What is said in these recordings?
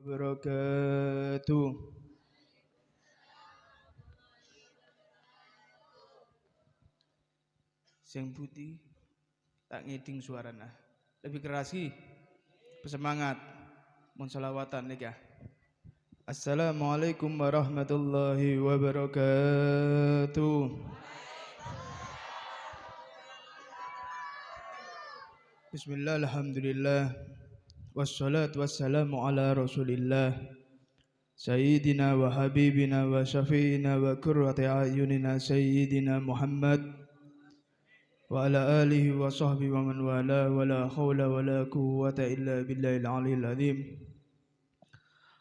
wabarakatuh. Sing putih tak ngeding suarana. Lebih kerasi, bersemangat, mun selawatan nih ya. Assalamualaikum warahmatullahi wabarakatuh. Bismillah, alhamdulillah. Wassalatu wassalamu ala rasulillah Sayyidina wa habibina wa syafi'ina wa qurrati a'yunina Sayyidina Muhammad wa ala alihi wa sahbihi wa man wala wa la hawla wa la quwwata illa billahil aliyil azim.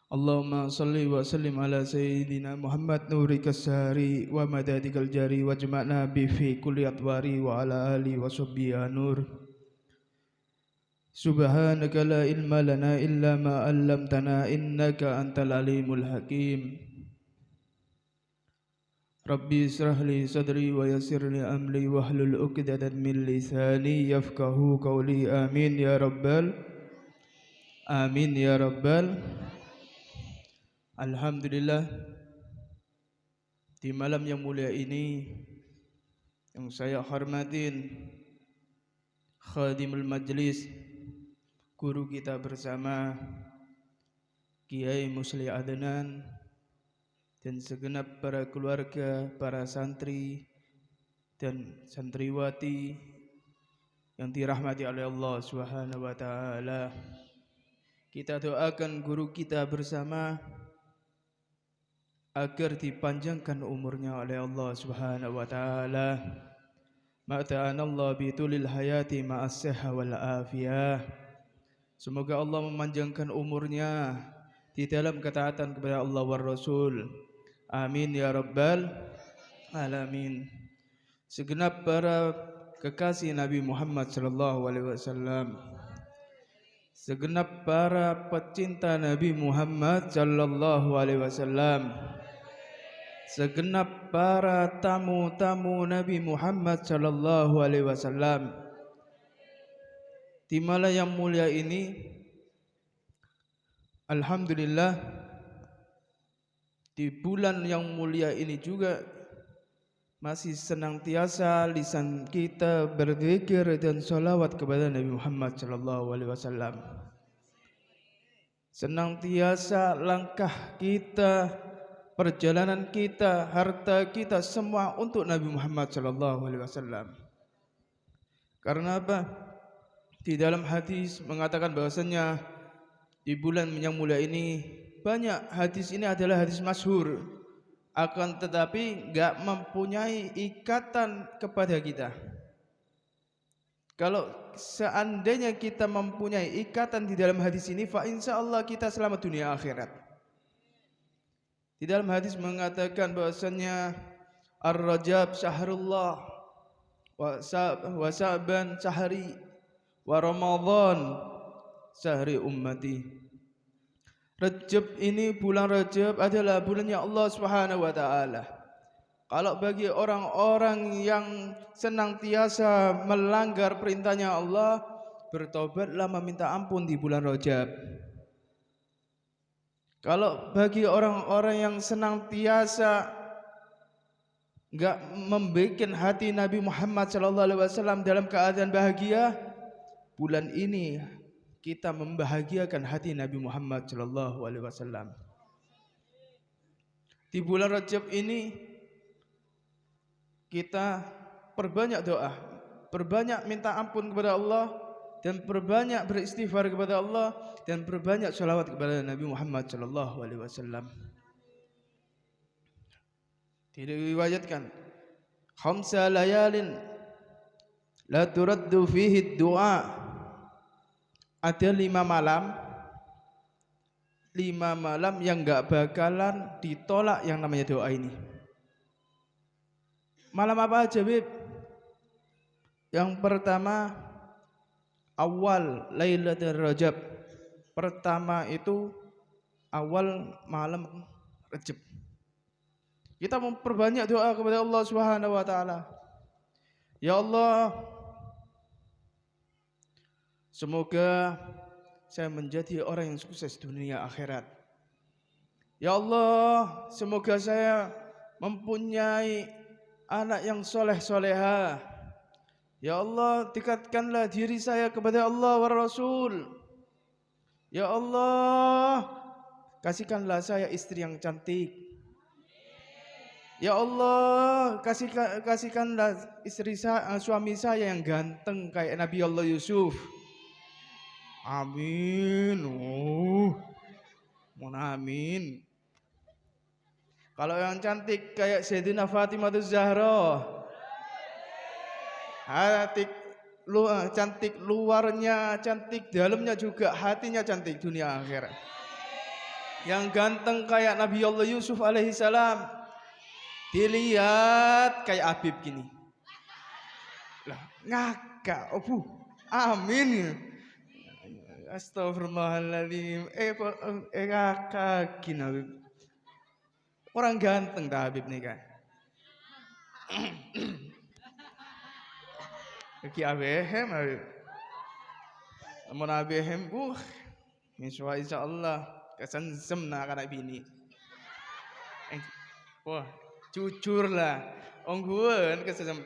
Allahumma salli wa sallim ala Sayyidina Muhammad nurikas sahari wa madadikal jari wa jama'na bi fi kulli atwari wa ala alihi wa sahbihi nur. Subhanaka la ilma lana illa ma 'allamtana innaka antal alimul hakim. Rabbi israh li sadri wa yassir li amri wahlul 'uqdatam min lisani yafqahu qawli. Amin ya rabbal Alhamdulillah, di malam yang mulia ini yang saya hormatin khadimul majlis, guru kita bersama Kiai Musli Adnan dan segenap para keluarga, para santri dan santriwati yang dirahmati oleh Allah Subhanahu wa taala. Kita doakan guru kita bersama agar dipanjangkan umurnya oleh Allah Subhanahu wa taala. Ma'ta'anallahu bitulil hayati ma'as sihha wal afiyah. Semoga Allah memanjangkan umurnya di dalam ketaatan kepada Allah wa Rasul. Amin ya rabbal alamin. Segenap para kekasih Nabi Muhammad sallallahu alaihi wasallam, segenap para pecinta Nabi Muhammad sallallahu alaihi wasallam, segenap para tamu-tamu Nabi Muhammad sallallahu alaihi wasallam. Di malam yang mulia ini, alhamdulillah, di bulan yang mulia ini juga masih senantiasa lisan kita berzikir dan salawat kepada Nabi Muhammad sallallahu alaihi wasallam. Senantiasa langkah kita, perjalanan kita, harta kita semua untuk Nabi Muhammad sallallahu alaihi wasallam. Karena apa? Di dalam hadis mengatakan bahwasanya di bulan yang mulia ini banyak hadis ini adalah hadis masyhur, akan tetapi enggak mempunyai ikatan kepada kita. Kalau seandainya kita mempunyai ikatan di dalam hadis ini, fa insyaallah kita selamat dunia akhirat. Di dalam hadis mengatakan bahwasanya Ar-Rajab syahrullah wa Sa'ban syahri wa Ramadan syahri ummati. Rajab ini, bulan Rajab adalah bulannya Allah Subhanahu wa taala. Kalau bagi orang-orang yang senantiasa melanggar perintahnya Allah, bertobatlah meminta ampun di bulan Rajab. Kalau bagi orang-orang yang senantiasa enggak membikin hati Nabi Muhammad sallallahu alaihi wasallam dalam keadaan bahagia, bulan ini kita membahagiakan hati Nabi Muhammad sallallahu alaihi wasallam. Di bulan Rajab ini kita perbanyak doa, perbanyak minta ampun kepada Allah, dan perbanyak beristighfar kepada Allah, dan perbanyak sholawat kepada Nabi Muhammad sallallahu alaihi wasallam. Diriwayatkan, khamsa layalin la turaddu fihi du'a. Ada 5 malam yang enggak bakalan ditolak yang namanya doa ini. Malam apa aja, Bib? Yang pertama, awal Lailatul Rajab. Pertama itu awal malam Rajab. Kita memperbanyak doa kepada Allah Subhanahu wa taala. Ya Allah, semoga saya menjadi orang yang sukses dunia akhirat. Ya Allah, semoga saya mempunyai anak yang soleh soleha. Ya Allah, dekatkanlah diri saya kepada Allah wa Rasul. Ya Allah, kasihkanlah saya istri yang cantik. Ya Allah, kasihkanlah suami saya yang ganteng kayak Nabi Allah Yusuf. Amin. Mohon amin. Kalau yang cantik kayak Sayyidina Fatimah Zahra, cantik luarnya, cantik dalamnya juga, hatinya cantik dunia akhirat. Yang ganteng kayak Nabi Allah Yusuf alaihissalam, dilihat kayak Habib gini. Lah, ngakak, amin. Astagfirullahaladzim. Ngakak gini Habib. Orang ganteng dah Habib nih kan. Ki abehem Habib. Amun abehem, insya Allah kesensem nak anak bini. Wah, jujur lah. Ongguan kesensem.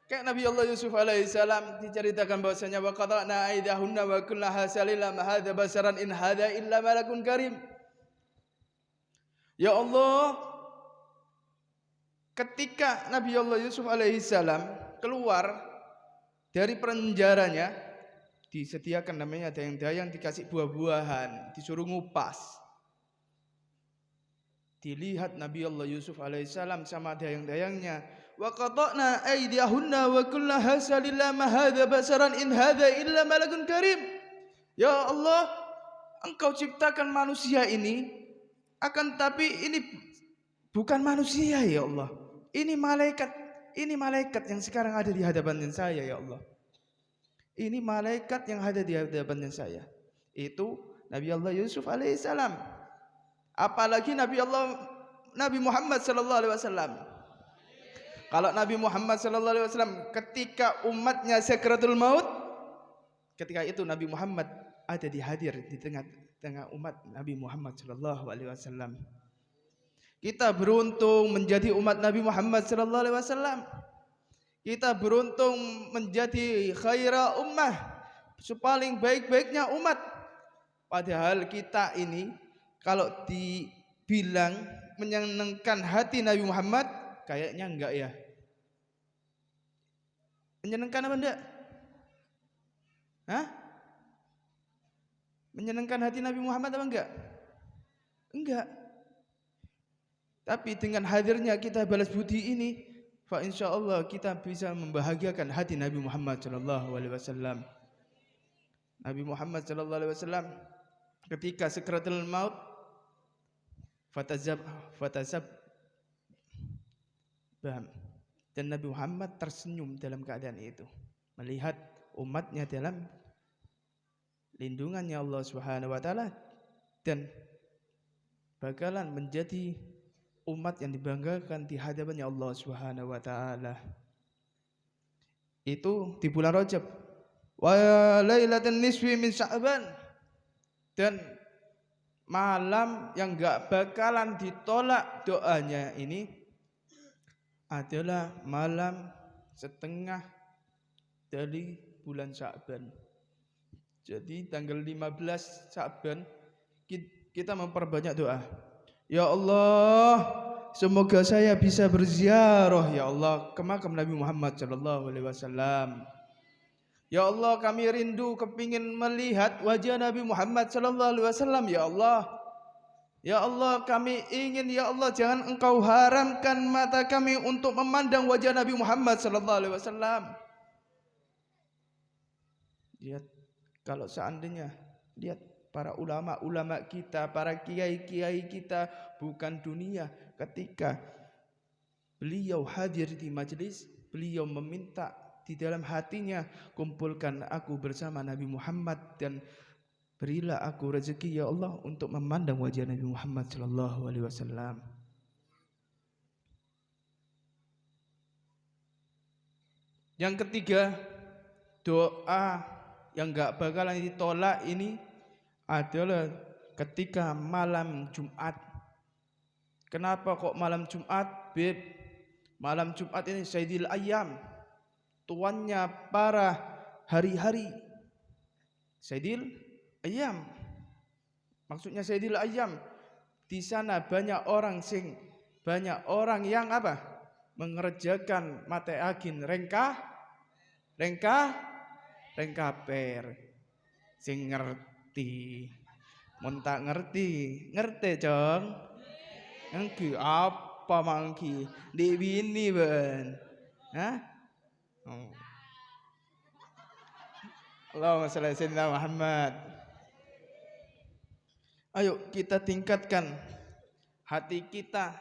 Kayak Nabi Allah Yusuf alaihissalam diceritakan bahwasanya wa qata'na aydahunna wa kullaha salila ma hadza basaran in hadza illa malakun karim. Ya Allah, ketika Nabi Allah Yusuf alaihissalam keluar dari penjaranya, disediakan namanya dayang-dayang, dikasih buah-buahan, disuruh ngupas. Dilihat Nabi Allah Yusuf alaihissalam sama dayang-dayangnya, wa qata'na aydiyahunna wa kullaha salila ma hadza basaran in hadza illa malakun karim. Ya Allah, Engkau ciptakan manusia ini, akan tapi ini bukan manusia ya Allah. Ini malaikat yang sekarang ada di hadapan saya ya Allah. Ini malaikat yang ada di hadapan saya. Itu Nabi Allah Yusuf alaihissalam. Apalagi Nabi Muhammad sallallahu alaihi wasallam. Kalau Nabi Muhammad sallallahu alaihi wasallam ketika umatnya sakratul maut, ketika itu Nabi Muhammad ada hadir di tengah umat Nabi Muhammad sallallahu alaihi wasallam. Kita beruntung menjadi umat Nabi Muhammad sallallahu alaihi wasallam. Kita beruntung menjadi khaira ummah, sepaling baik-baiknya umat. Padahal kita ini kalau dibilang menyenangkan hati Nabi Muhammad, kayaknya enggak ya. Menyenangkan apa enggak? Hah? Menyenangkan hati Nabi Muhammad apa enggak? Enggak. Tapi dengan hadirnya kita balas budi ini, fa insyaallah kita bisa membahagiakan hati Nabi Muhammad sallallahu alaihi wasallam. Nabi Muhammad sallallahu alaihi wasallam ketika sakratul maut fatazab dan Nabi Muhammad tersenyum dalam keadaan itu, melihat umatnya dalam lindungannya Allah Subhanahu wa taala dan bakalan menjadi umat yang dibanggakan di hadapannya Allah Subhanahu wa taala. Itu di bulan Rajab. Wa lailatan nisfi min Sya'ban, dan malam yang enggak bakalan ditolak doanya ini adalah malam setengah dari bulan Sya'ban. Jadi tanggal 15 Sya'ban kita memperbanyak doa. Ya Allah, semoga saya bisa berziarah ya Allah ke makam Nabi Muhammad sallallahu alaihi wasallam. Ya Allah, kami rindu kepingin melihat wajah Nabi Muhammad sallallahu alaihi wasallam ya Allah. Ya Allah, kami ingin ya Allah jangan Engkau haramkan mata kami untuk memandang wajah Nabi Muhammad sallallahu alaihi wasallam. Lihat, kalau seandainya lihat para ulama-ulama kita, para kiai-kiai kita, bukan dunia, ketika beliau hadir di majelis, beliau meminta di dalam hatinya, kumpulkan aku bersama Nabi Muhammad dan berilah aku rezeki ya Allah untuk memandang wajah Nabi Muhammad sallallahu alaihi wasallam. Yang ketiga, doa yang enggak bakalan ditolak ini adalah ketika malam Jumat. Kenapa kok malam Jumat, Beb? Malam Jumat ini Sayyidil Ayyam, tuannya para hari-hari. Sayyidil Ayyam. Maksudnya Sayyidil Ayyam, di sana banyak orang yang apa? Mengerjakan mate agin rengkaper. Sing ngerti. Mun tak ngerti Jong. Engki apa mangki? Di bini ben. Hah? Oh. Allahumma shalli ala sayyidina Muhammad. Ayo kita tingkatkan hati kita,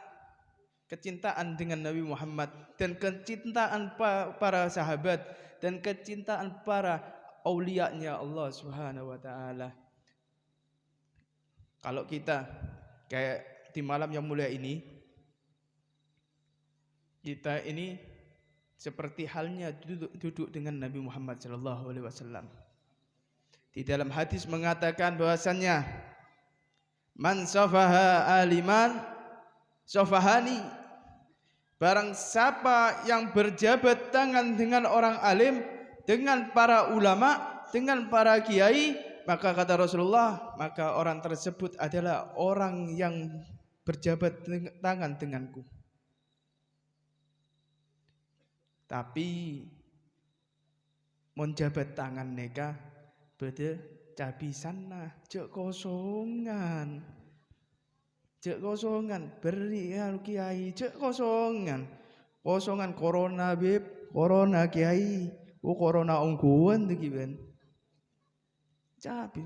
kecintaan dengan Nabi Muhammad dan kecintaan para sahabat dan kecintaan para aulianya Allah Subhanahu wa taala. Kalau kita kayak di malam yang mulia ini, kita ini seperti halnya duduk dengan Nabi Muhammad sallallahu alaihi wasallam. Di dalam hadis mengatakan bahwasannya man safaha aliman safahani, barang siapa yang berjabat tangan dengan orang alim, dengan para ulama, dengan para kiai, maka kata Rasulullah, maka orang tersebut adalah orang yang berjabat tangan denganku. Tapi menjabat tangan neka beda cabisan nah, cek kosongan beri kiai, cek kosongan corona beb, corona kiai, corona ungguan iki ben. Cabi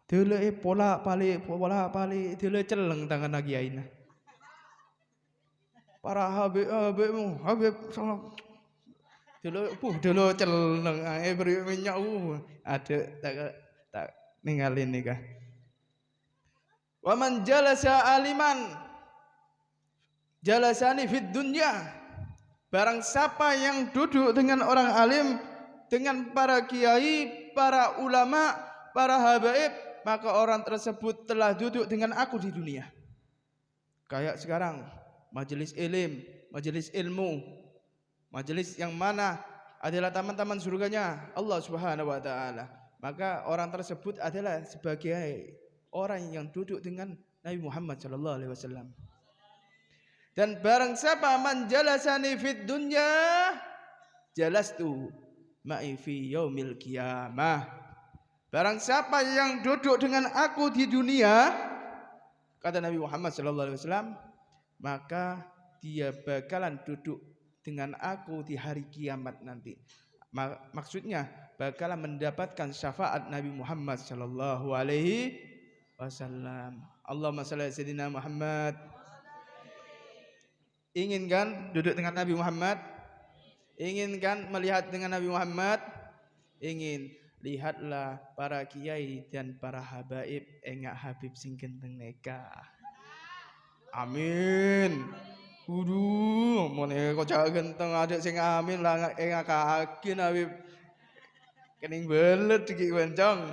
dele pola balik dele celeng tangan kiai nah. Para habib salam dele celeng beri minyak ada tak ninggalin nikah. Wa man jalasa aliman jalasani fid dunya, barang siapa yang duduk dengan orang alim, dengan para kiai, para ulama, para habaib, maka orang tersebut telah duduk dengan aku di dunia. Kayak sekarang majelis ilim, majelis ilmu, majelis yang mana adalah taman-taman surganya Allah Subhanahu wa taala, maka orang tersebut adalah sebagai orang yang duduk dengan Nabi Muhammad sallallahu alaihi wasallam. Dan barang siapa man jalasani fid dunya jalastu ma'i fi yaumil qiyamah, barang siapa yang duduk dengan aku di dunia, kata Nabi Muhammad sallallahu alaihi wasallam, maka dia bakalan duduk dengan aku di hari kiamat nanti. Maksudnya bakalan mendapatkan syafaat Nabi Muhammad sallallahu alaihi wasallam. Allahumma shalli ala sayyidina Muhammad. Ingin kan duduk dengan Nabi Muhammad? Ingin kan melihat dengan Nabi Muhammad? Ingin. Lihatlah para kiai dan para habaib engak habib sing genteng neka. Amin. Kudu mone kocak genteng adik sing amin lah engak kakin habib. Kening belet iki wencong.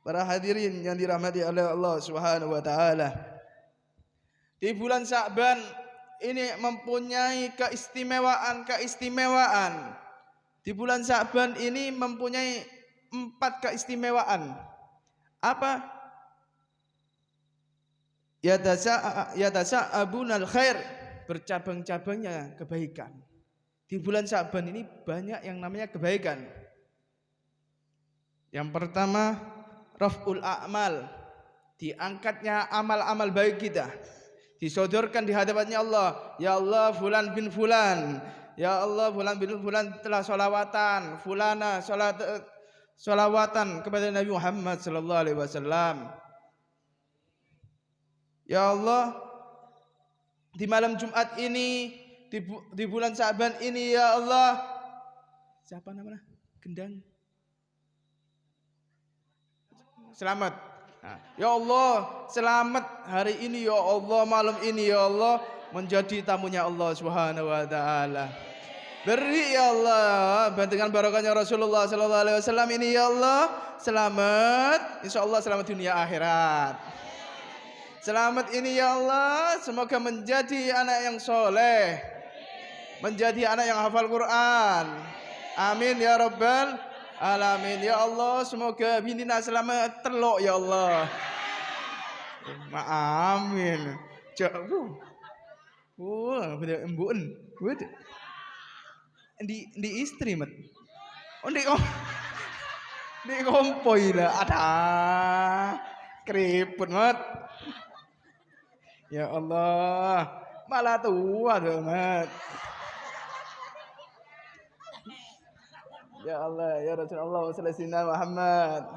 Para hadirin yang dirahmati oleh Allah Subhanahu wa taala. Di bulan Sya'ban ini mempunyai keistimewaan. Di bulan Sya'ban ini mempunyai 4 keistimewaan. Apa? Yatasa'abunal khair, bercabang-cabangnya kebaikan. Di bulan Sya'ban ini banyak yang namanya kebaikan. Yang pertama, raf'ul a'mal, diangkatnya amal-amal baik kita, disodorkan di hadapannya Allah. Ya Allah, fulan bin fulan, ya Allah, fulan bin fulan telah sholawatan, fulana sholawatan kepada Nabi Muhammad sallallahu alaihi wasallam. Ya Allah, di malam Jumat ini, di bulan Sya'ban ini, ya Allah, siapa namanya? Gendang. Selamat. Ya Allah, selamat hari ini ya Allah, malam ini ya Allah, menjadi tamunya Allah Subhanahu wa taala. Beri ya Allah, dengan barokahnya Rasulullah sallallahu alaihi wasallam ini ya Allah, selamat, insyaallah selamat dunia akhirat. Selamat ini ya Allah, semoga menjadi anak yang soleh, menjadi anak yang hafal Quran. Amin ya rabbal alamin. Ya Allah, semoga binina selamat telok ya Allah. Amin. Jauh. Wah, beda embun. Beda. Di istri mat. Oh, di kompoi lah ada keriput mat. Ya Allah, malah tua dong mat. Ya Allah, ya Rasulullah sallallahu Muhammad.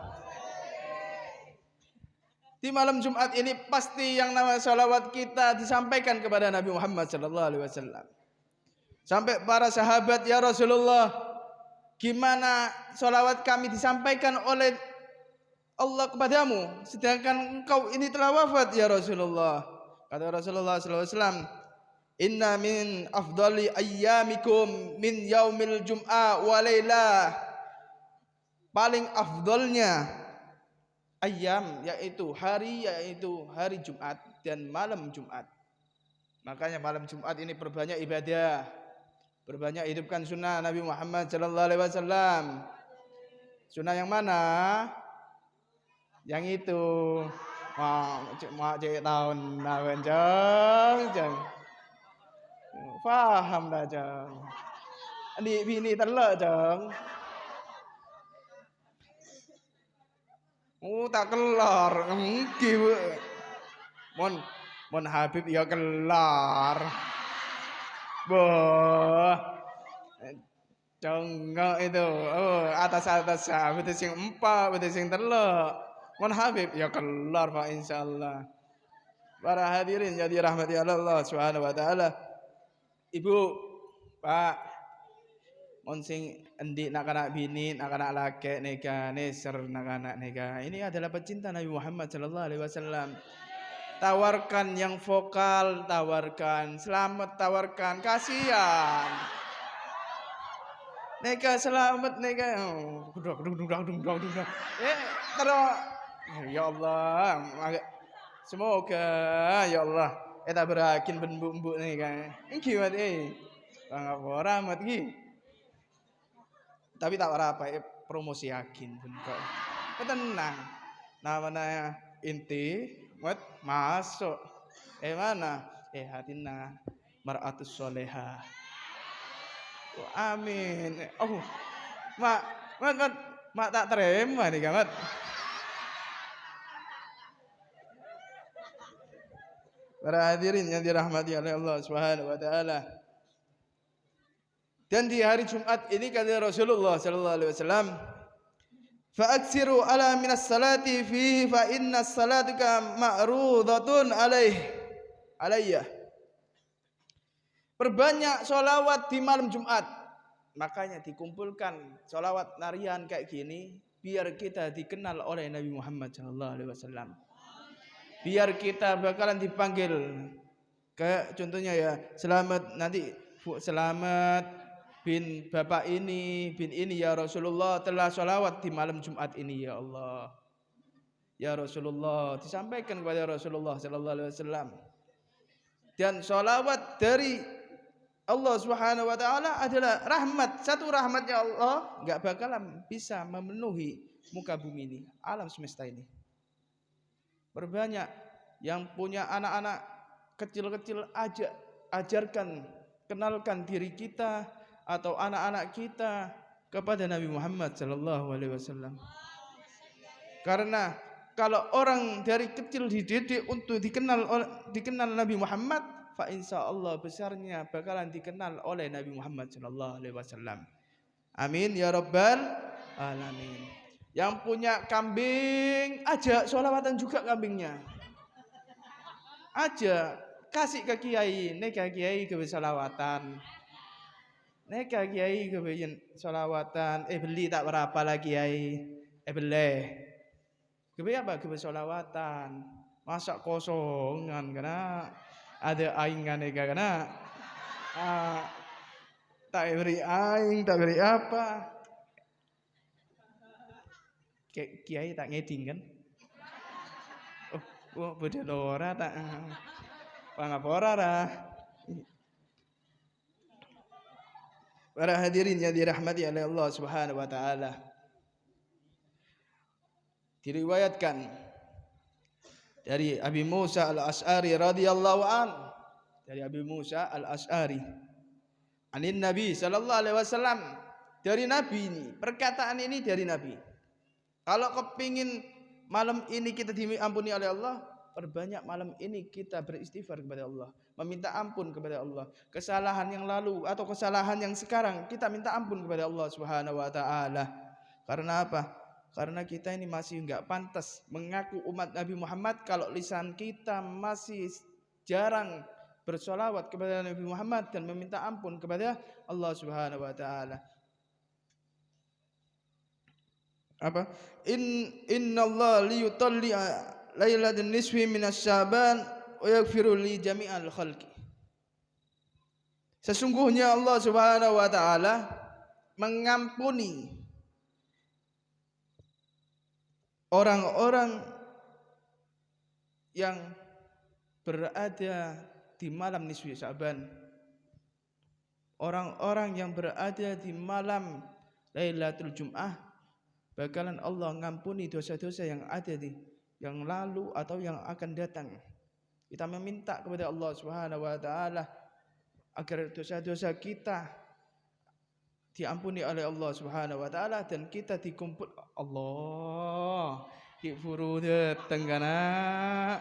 Di malam Jumat ini pasti yang nama salawat kita disampaikan kepada Nabi Muhammad sallallahu alaihi wasallam. Sampai para sahabat, ya Rasulullah, gimana salawat kami disampaikan oleh Allah kepadamu, sedangkan engkau ini telah wafat ya Rasulullah. Kata Rasulullah sallallahu alaihi wasallam, inna min afdali ayyamikum min yaumil jum'ah wa lailah. Paling afdalnya ayyam yaitu hari Jumat dan malam Jumat. Makanya malam Jumat ini perbanyak ibadah, perbanyak hidupkan sunnah Nabi Muhammad sallallahu alaihi wasallam. Sunnah yang mana? Yang itu. Mak cek tahun nawen jeng. Faham dah jeng. Di bini telak jeng. Tak kelar, engki mon Habib ya kelar. Boh. Jonggok itu. Oh, atas betul sing empat, betul sing telak. Mon Habib ya kelar Pak insyaallah. Para hadirin jadi rahmati Allah Subhanahu wa taala. Ibu, Pak, mon sing endi nak anak bini, nak anak laki nikah, neser nak anak nikah. Ini adalah pecinta Nabi Muhammad sallallahu alaihi wasallam. Tawarkan yang vokal, tawarkan selamat, tawarkan kasihan. Nikah selamat nikah. Dung. Terus ya Allah, semoga ya Allah kita berakin benbuk-benbuk nikah. Iki wat bangga rahmat iki. Tapi tak apa promosi yakin pun kok. Tenang. Namanya inti masuk. Mana? Hatina mar'atus solehah. Oh, amin. Oh. Mak tak terima nih kamat. Para hadirin yang dirahmati oleh Allah Subhanahu wa taala. Dan di hari Jumat ini kata Rasulullah sallallahu alaihi wasallam, "Fa'aksiru ala minas salati fihi fa inna salatuka ma'rudatun alayya." Perbanyak sholawat di malam Jumat. Makanya dikumpulkan sholawat narian kayak gini biar kita dikenal oleh Nabi Muhammad sallallahu alaihi wasallam. Biar kita bakalan dipanggil kayak contohnya ya, selamat nanti selamat bin bapak ini, bin ini ya Rasulullah telah sholawat di malam Jumat ini ya Allah. Ya Rasulullah, disampaikan kepada Rasulullah sallallahu alaihi wasallam. Dan sholawat dari Allah Subhanahu wa taala adalah rahmat. Satu rahmatnya Allah enggak bakalan bisa memenuhi muka bumi ini, alam semesta ini. Berbanyak yang punya anak-anak kecil-kecil ajarkan, kenalkan diri kita atau anak-anak kita kepada Nabi Muhammad sallallahu alaihi wasallam. Karena kalau orang dari kecil dididik untuk dikenal Nabi Muhammad, fa insyaallah besarnya bakalan dikenal oleh Nabi Muhammad sallallahu alaihi wasallam. Amin ya rabbal alamin. Yang punya kambing, ajak sholawatan juga kambingnya. Aja kasih ke kiai, nikah kiai ke sholawatan. Nikah kiai ke sholawatan, beli tak berapa lagi kiai, beli. Kebe apa ke sholawatan? Masak kosongan karena ada aingan nikah karena Tak beri aing, tak beri apa. Kiai tak ngeding kan? Oh, beda ora tak. Pangapora dah. Para hadirin yang dirahmati oleh Allah Subhanahu wa taala. Diriwayatkan dari Abi Musa Al-Asy'ari radhiyallahu an, dari Abi Musa Al-Asy'ari anin Nabi sallallahu alaihi wasallam, dari Nabi ini, perkataan ini dari Nabi. Kalau kepingin malam ini kita diampuni oleh Allah, perbanyak malam ini kita beristighfar kepada Allah, meminta ampun kepada Allah. Kesalahan yang lalu atau kesalahan yang sekarang kita minta ampun kepada Allah Subhanahu wa taala. Karena apa? Karena kita ini masih enggak pantas mengaku umat Nabi Muhammad kalau lisan kita masih jarang bersolawat kepada Nabi Muhammad dan meminta ampun kepada Allah Subhanahu wa taala. Apa? Innallaha liyutalli lailatul nisfi minasyaban wa yaghfiru li jami'al khalqi. Sesungguhnya Allah Subhanahu wa taala mengampuni orang-orang yang berada di malam nisfi Sya'ban. Orang-orang yang berada di malam Lailatul Jum'ah, bakalan Allah ngampuni dosa-dosa yang ada di yang lalu atau yang akan datang. Kita meminta kepada Allah Subhanahu wa taala agar dosa-dosa kita diampuni oleh Allah Subhanahu wa taala dan kita dikumpul Allah di furudet tenggana.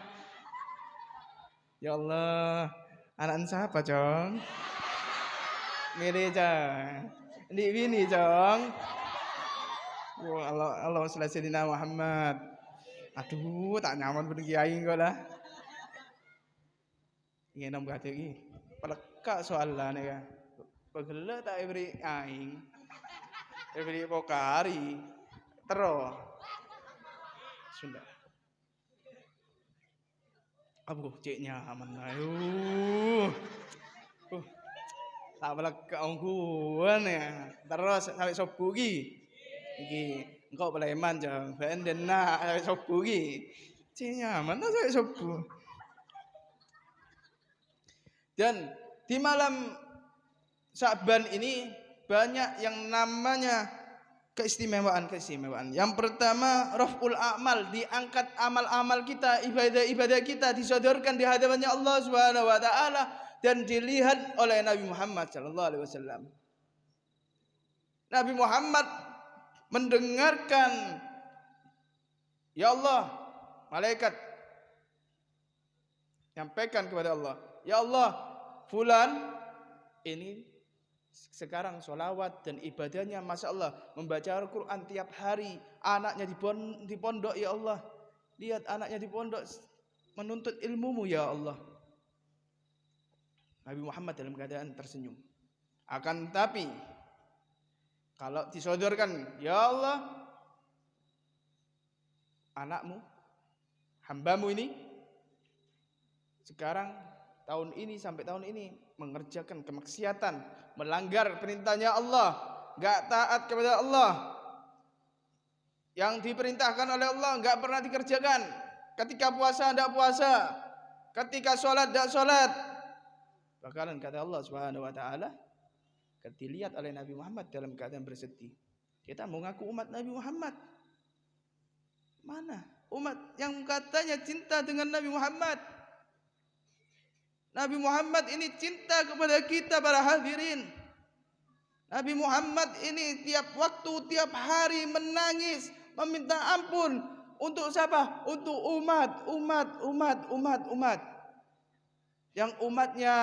Ya Allah, anak siapa, Jong? Milih, Jong. Ini bini, Jong. Wah, Allah Sayyidina Muhammad. Aduh, tak nyaman pun kiai kok lah. Ingin nom kate iki. Peleka soalane ka. Pegele tak beri aing. Beri pokari. Tero. Sunda. Abu cek nyaman ayo. Tak peleka ongkuan ya. Terus sampai sobu iki. Iki engkau peleman jang, benden nak sampai sobu iki. Cek nyaman sampai sobu. Dan di malam Sya'ban ini banyak yang namanya keistimewaan. Yang pertama, raf'ul a'mal, diangkat amal-amal kita, ibadah-ibadah kita disodorkan di hadapannya Allah Subhanahu wa taala dan dilihat oleh Nabi Muhammad sallallahu alaihi wasallam. Nabi Muhammad mendengarkan, ya Allah, malaikat nyampaikan kepada Allah, ya Allah, fulan ini sekarang solawat dan ibadahnya Masya Allah, membaca Al-Quran tiap hari, anaknya di pondok, ya Allah, lihat anaknya di pondok menuntut ilmumu, ya Allah. Nabi Muhammad dalam keadaan tersenyum. Akan tapi kalau disodorkan, ya Allah, anakmu, hambamu ini sekarang tahun ini sampai tahun ini mengerjakan kemaksiatan, melanggar perintahnya Allah, enggak taat kepada Allah. Yang diperintahkan oleh Allah enggak pernah dikerjakan. Ketika puasa enggak puasa, ketika sholat enggak sholat. Bakalan kata Allah Subhanahu wa taala, dilihat oleh Nabi Muhammad dalam keadaan bersedih. Kita mau ngaku umat Nabi Muhammad. Mana umat yang katanya cinta dengan Nabi Muhammad? Nabi Muhammad ini cinta kepada kita para hadirin. Nabi Muhammad ini tiap waktu, tiap hari menangis, meminta ampun untuk siapa? Untuk umat. Yang umatnya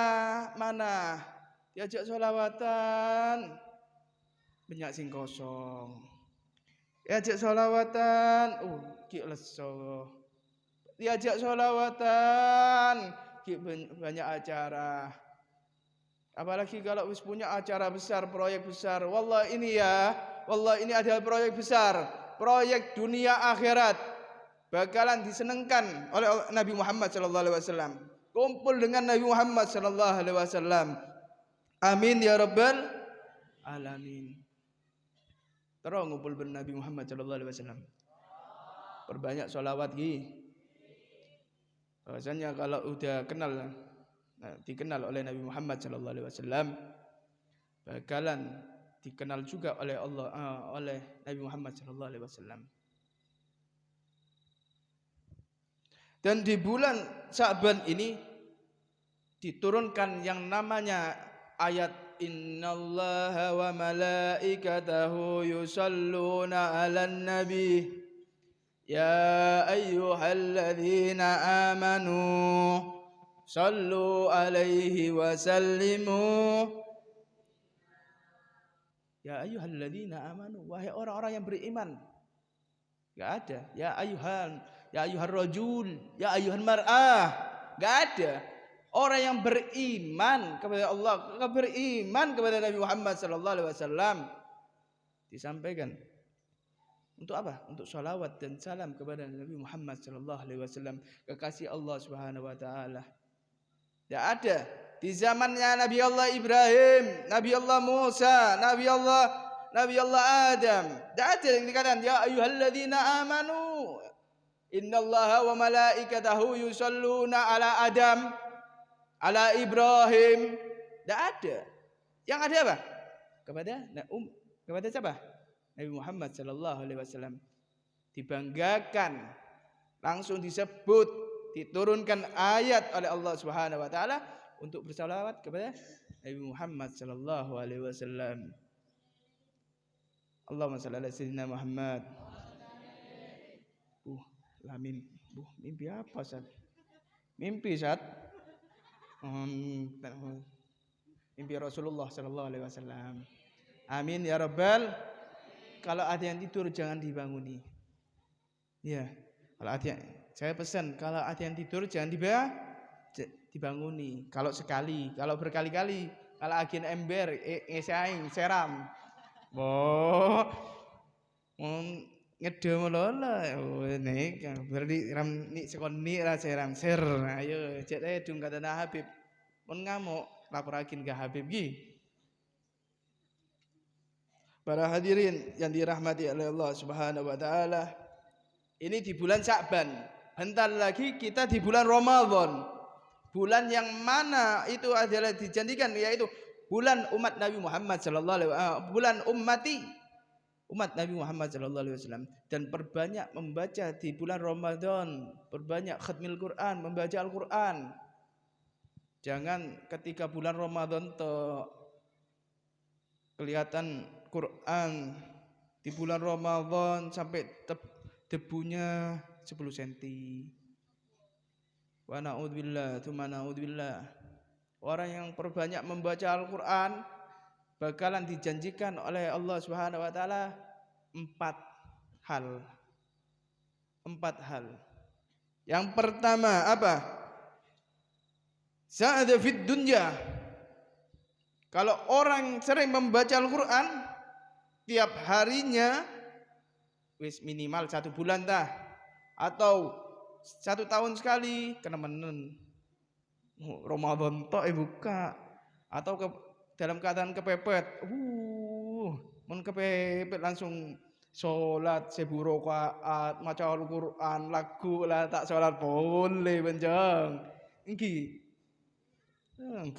mana? Diajak sholawatan, banyak sing kosong. Diajak sholawatan, ki leso. Diajak sholawatan, banyak acara. Apalagi kalau wis punya acara besar, proyek besar. Wallah ini adalah proyek besar, proyek dunia akhirat. Bakalan disenengkan oleh Nabi Muhammad sallallahu alaihi wasallam. Kumpul dengan Nabi Muhammad sallallahu alaihi wasallam. Amin ya rabbal alamin. Terus ngumpul ben Nabi Muhammad sallallahu alaihi wasallam. Perbanyak sholawat gi. Bahwasanya kalau udah dikenal oleh Nabi Muhammad sallallahu alaihi wasallam, bakalan dikenal juga oleh Allah oleh Nabi Muhammad sallallahu alaihi wasallam. Dan di bulan Sya'ban ini diturunkan yang namanya ayat innallaha wa malaikatahu yusalluna 'alan nabi ya ayyuhalladzina amanu sallu 'alaihi wa sallimu ya ayyuhalladzina amanu, wahai orang-orang yang beriman. Enggak ada ya ayyuhar rajul, ya ayyuhan mar'ah. Enggak ada. Orang yang beriman kepada Allah, beriman kepada Nabi Muhammad sallallahu alaihi wasallam disampaikan untuk apa? Untuk sholawat dan salam kepada Nabi Muhammad sallallahu alaihi wasallam, kekasih Allah Subhanahu wa taala. Tidak ada di zamannya Nabi Allah Ibrahim, Nabi Allah Musa, Nabi Allah Adam. Tidak ada yang dikatakan ya ayyuhalladzina amanu innallaha wa malaikatahu yusalluna ala Adam ala Ibrahim. Tidak ada. Yang ada apa? Kepada siapa? Nabi Muhammad sallallahu alaihi wasallam. Dibanggakan, langsung disebut, diturunkan ayat oleh Allah Subhanahu wa taala untuk bersalawat kepada Nabi Muhammad sallallahu alaihi wasallam. Allahumma shalli ala sayyidina Muhammad. Mimpi apa, Sat? Mimpi, Sat? Mimpi Rasulullah sallallahu alaihi wasallam. Amin ya rabbal. Kalau ada yang tidur jangan dibanguni. Ya, saya pesan kalau ada yang tidur jangan dibanguni. Kalau sekali, kalau berkali-kali, kalau agen ember ngesaing seram. Ngedem lola. Nek berarti ram ni sekon ni ra seram ser. Ayo cek dung kata Habib. Mun ngamuk laporakin ke Habib gi. Para hadirin yang dirahmati oleh Allah Subhanahu wa taala, ini di bulan Sya'ban. Bentar lagi kita di bulan Ramadan. Bulan yang mana itu adalah dijanjikan, yaitu bulan umat Nabi Muhammad sallallahu alaihi wasallam, bulan umat Nabi Muhammad sallallahu alaihi wasallam. Dan perbanyak membaca di bulan Ramadan, perbanyak khatmil Quran, membaca Al-Quran. Jangan ketika bulan Ramadan kelihatan Quran di bulan Ramadan sampai debunya 10 cm. Wa na'udzubillah, tsumma na'udzubillah. Orang yang perbanyak membaca Al-Quran bakalan dijanjikan oleh Allah Subhanahu wa taala 4 hal. Yang pertama apa? Sa'ada fid dunya. Kalau orang sering membaca Al-Quran tiap harinya, wis minimal 1 bulan dah, atau 1 tahun sekali, kena menen Ramadan tok buka, atau dalam keadaan kepepet, mun kepepet langsung sholat 1000 rakaat, maca Al-Quran, lagu lah tak sholat boleh benjang, engki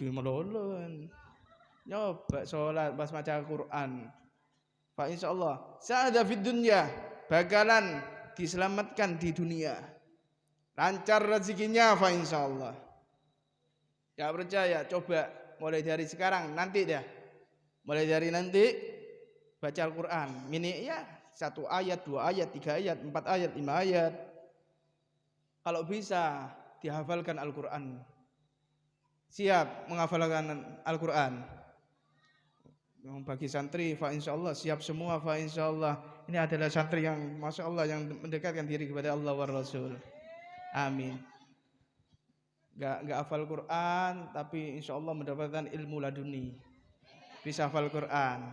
melolon, nyoba sholat pas maca Al-Quran. Fa insyaallah sa'ada fid dunya, bakalan diselamatkan di dunia, lancar rezekinya fa insyaallah. Ya percaya, coba mulai dari sekarang, nanti dah, mulai dari nanti baca Al-Quran mini ya 1 ayat, 2 ayat, 3 ayat, 4 ayat, 5 ayat. Kalau bisa dihafalkan Al-Quran, siap menghafalkan Al-Quran. Bagi santri fa insyaallah siap semua fa insyaallah. Ini adalah santri yang masya Allah yang mendekatkan diri kepada Allah wa Rasul. Amin. Gak hafal Quran tapi insyaallah mendapatkan ilmu laduni, bisa hafal Quran.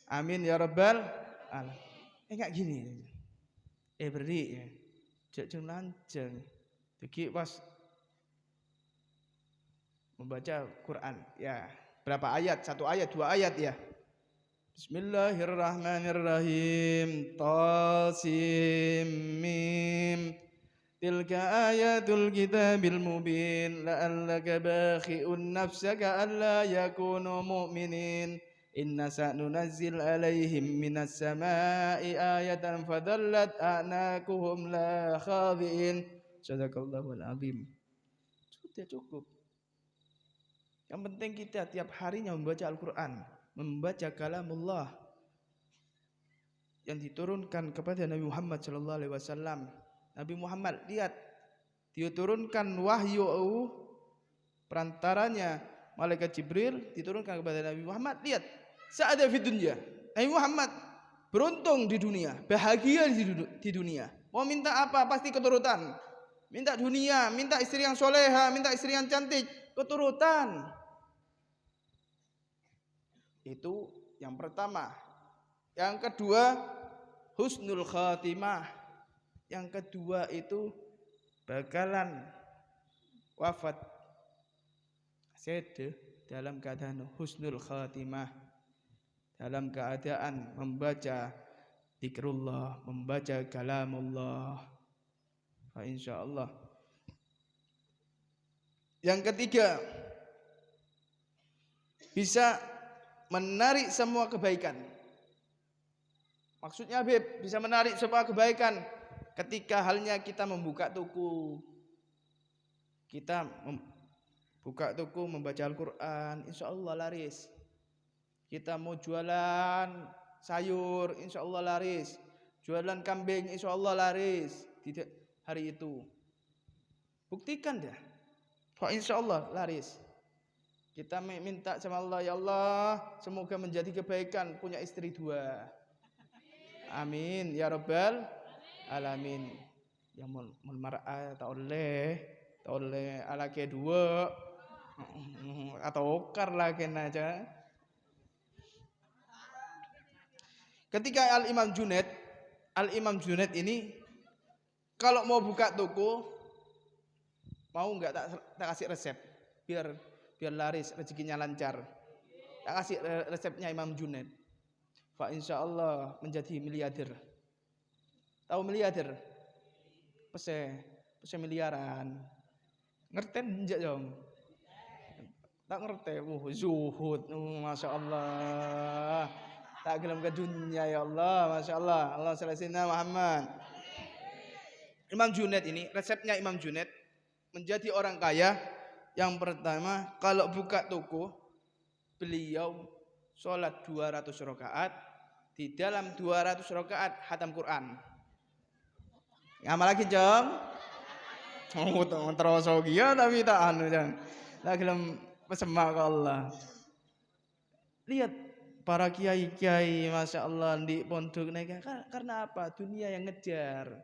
Amin ya rabbal alamin. Enggak gini. Beri ya. Jek lanceng. Diki pas membaca Quran ya. Berapa ayat? 1 ayat, 2 ayat ya. Bismillahirrahmanirrahim. Tasim mim. Tilka ayatul kitabil mubin. La'allaka bakhi'un nafsaka alla yakunu mu'minin. Inna sa'nunazzil alaihim minas sama'i ayatan fadallat a'nakuhum la khadhi'in. Sadaqallahul azim. Sudah cukup. Yang penting kita tiap harinya membaca Al-Quran, membaca kalamullah yang diturunkan kepada Nabi Muhammad SAW. Nabi Muhammad, lihat, diturunkan wahyu perantaranya malaikat Jibril diturunkan kepada Nabi Muhammad. Lihat, sa'ada fid dunya. Nabi Muhammad beruntung di dunia, bahagia di dunia. Mau minta apa? Pasti keturutan. Minta dunia, minta istri yang soleha, minta istri yang cantik, keturutan. Itu yang pertama. Yang kedua, husnul khatimah. Yang kedua itu bakalan wafat sede dalam keadaan husnul khatimah, dalam keadaan membaca zikrullah, membaca kalamullah. Insyaallah. Yang ketiga, bisa menarik semua kebaikan. Maksudnya Habib, bisa menarik semua kebaikan ketika halnya kita membuka toko. Kita buka toko membaca Al-Quran, insyaallah laris. Kita mau jualan sayur, insyaallah laris. Jualan kambing, insyaallah laris. Tidak hari itu. Buktikan dah. Fa insyaallah laris. Kita minta sama Allah, ya Allah, semoga menjadi kebaikan punya istri 2. Amin ya rabbal alamin. Yang mun mar'a tak oleh alake 2 atau okar lagi aja. Ketika Al-Imam Junaid ini kalau mau buka toko, mau enggak tak kasih resep biar laris, rezekinya lancar. Tak kasih resepnya Imam Junaid. Fa insyaallah menjadi miliarder. Tahu miliarder? Pese miliaran. Ngerten enggak, Jong? Tak ngerti. Zuhud. Masyaallah. Tak gelem ke dunia ya Allah, masyaallah. Allah selesina Muhammad. Imam Junaid ini, resepnya Imam Junaid menjadi orang kaya. Yang pertama, kalau buka toko, beliau sholat 200 rakaat. Di dalam 200 rakaat khatam Quran. Ngamal lagi, Jom? Oh, terus ya tapi tak anu Jang. Tak gelem pesemak ke Allah. Lihat para kiai-kiai, masya Allah di pondok naik. Karena apa? Dunia yang ngejar.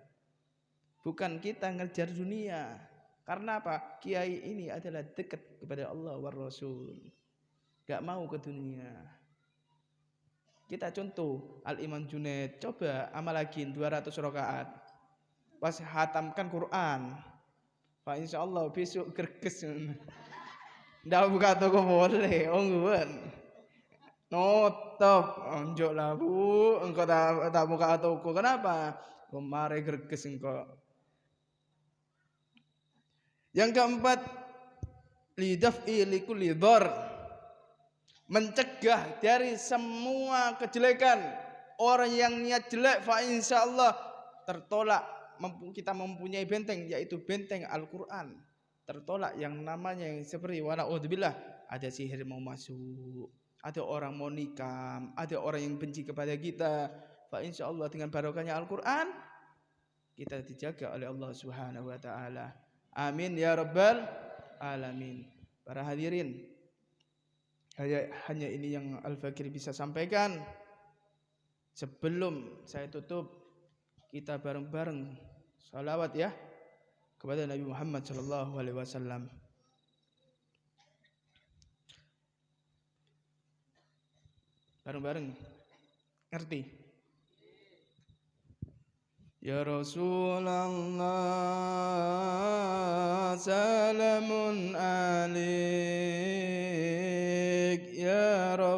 Bukan kita ngejar dunia. Karena apa? Kiai ini adalah dekat kepada Allah wa Rasul. Gak mau ke dunia. Kita contoh Al-Imam Junaid. Coba amalagin 200 rakaat. Pas hatamkan Quran. Pak insya Allah besok gerges. Nggak buka toko boleh. Ongguan. Notop. Onjok lah bu. Engkau tak buka toko. Kenapa? Kemarin gerges engkau. Yang keempat, lidaf'i likulli dhar, mencegah dari semua kejelekan. Orang yang niat jelek, fa insyaallah tertolak. Kita mempunyai benteng, yaitu benteng Al-Quran. Tertolak yang namanya yang seperti wala'udzubillah, ada sihir mau masuk, ada orang mau nikam, ada orang yang benci kepada kita. Fa insyaallah dengan barokahnya Al-Quran kita dijaga oleh Allah Subhanahu wa taala. Amin ya rabbal alamin. Para hadirin, hanya ini yang Al-Fakir bisa sampaikan. Sebelum saya tutup, kita bareng-bareng salawat ya kepada Nabi Muhammad sallallahu alaihi wasallam. Bareng-bareng. Ngerti? Ya Rasulullah, salamun alaik.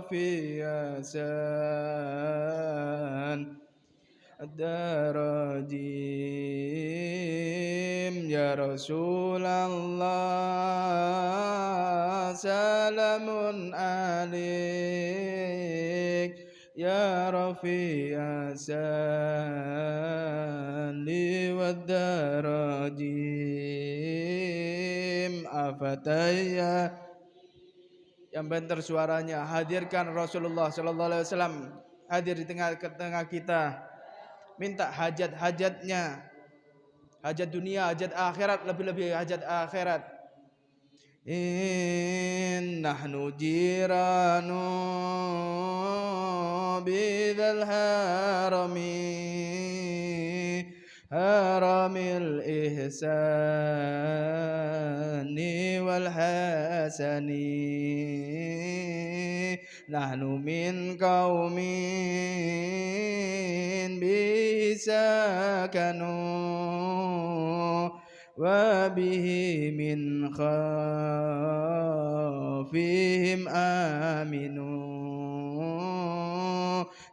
Rafi Hasan Ad-Darajim Ya Rasulullah Salamun alik Ya Rafi Asali Wad-Darajim Afataya yang banter suaranya hadirkan Rasulullah sallallahu alaihi wasallam hadir di tengah kita minta hajat-hajatnya hajat dunia hajat akhirat lebih-lebih hajat akhirat nahnu jiranu bidzal haramil ihsani wal hasani nahnu min qaumin bisakanu wa bihi min khafihim aminu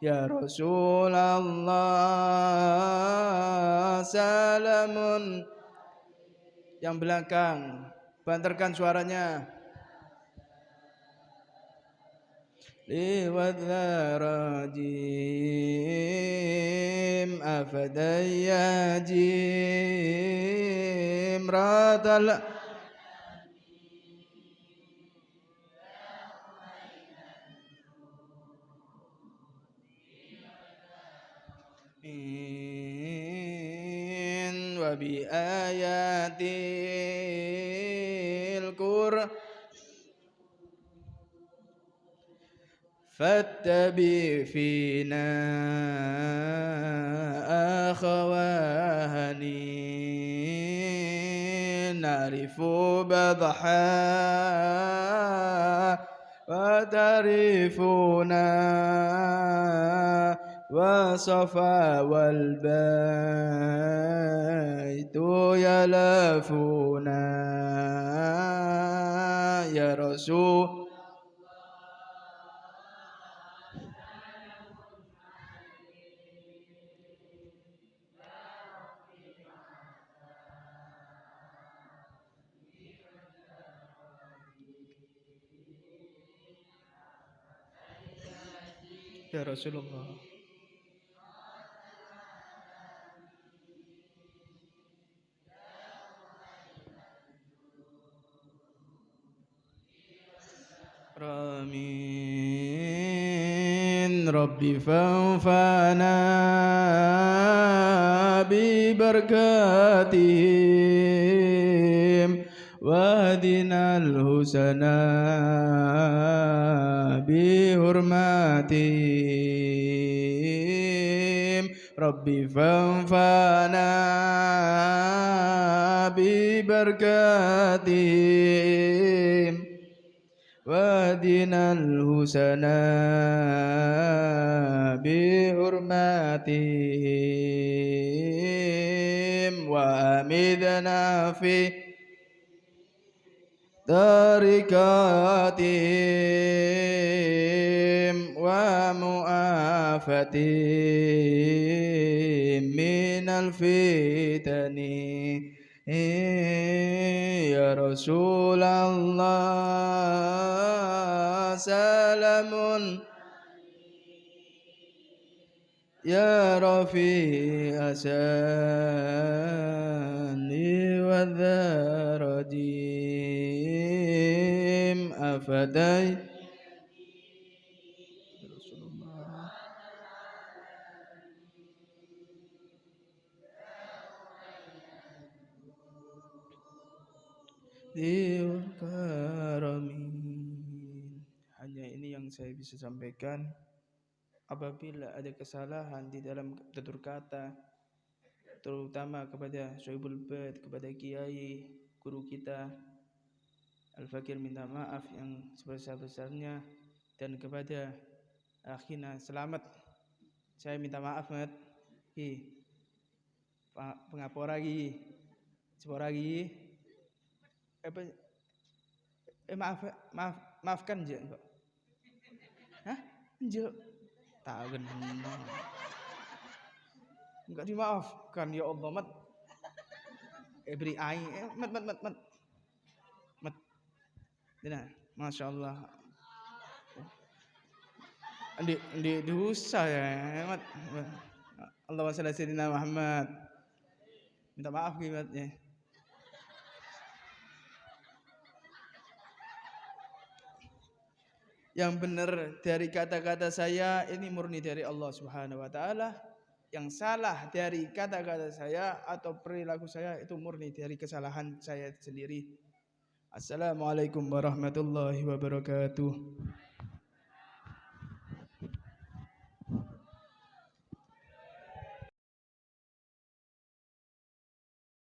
ya Rasulullah salamun yang belakang banterkan suaranya liwat rajim afadayajim ratal wa bi ayatil Qur'an fattabi fina akhawani narifu badha wa tarifuna wa safa wal baitu yalafuna ya Rasul ya Rasulullah Ramin Rabbi fanfana bi barakatihim wahdinal husana bi hurmatihim Rabbi fanfana bi barakatihim wahdinal husana bi hurmatihim wa amidna fi tarikatihim wa mu'afatihim minal fitani ya Rasulullah salamun ya Rafi asani wa dharajim afadai Rasulullah Diul Karamin. Hanya ini yang saya bisa sampaikan. Apabila ada kesalahan di dalam tutur kata, terutama kepada Syuaibul Bait, kepada Kiai, guru kita, Al-Fakir minta maaf yang sebesar-besarnya, dan kepada akhina Selamat, saya minta maaf banget. Pengapora lagi, sepora lagi. Maafkan aja, Pak. Hah? Jo, tak genah. Enggak dimaafkan ya Allah, mat. Beri aing, mat. Mat. Dina, Masya Allah. Di dosa ya, mat. Allahumma shalli ala sayyidina Muhammad. Minta maaf ya. Yang benar dari kata-kata saya ini murni dari Allah Subhanahu wa taala. Yang salah dari kata-kata saya atau perilaku saya itu murni dari kesalahan saya sendiri. Assalamualaikum warahmatullahi wabarakatuh.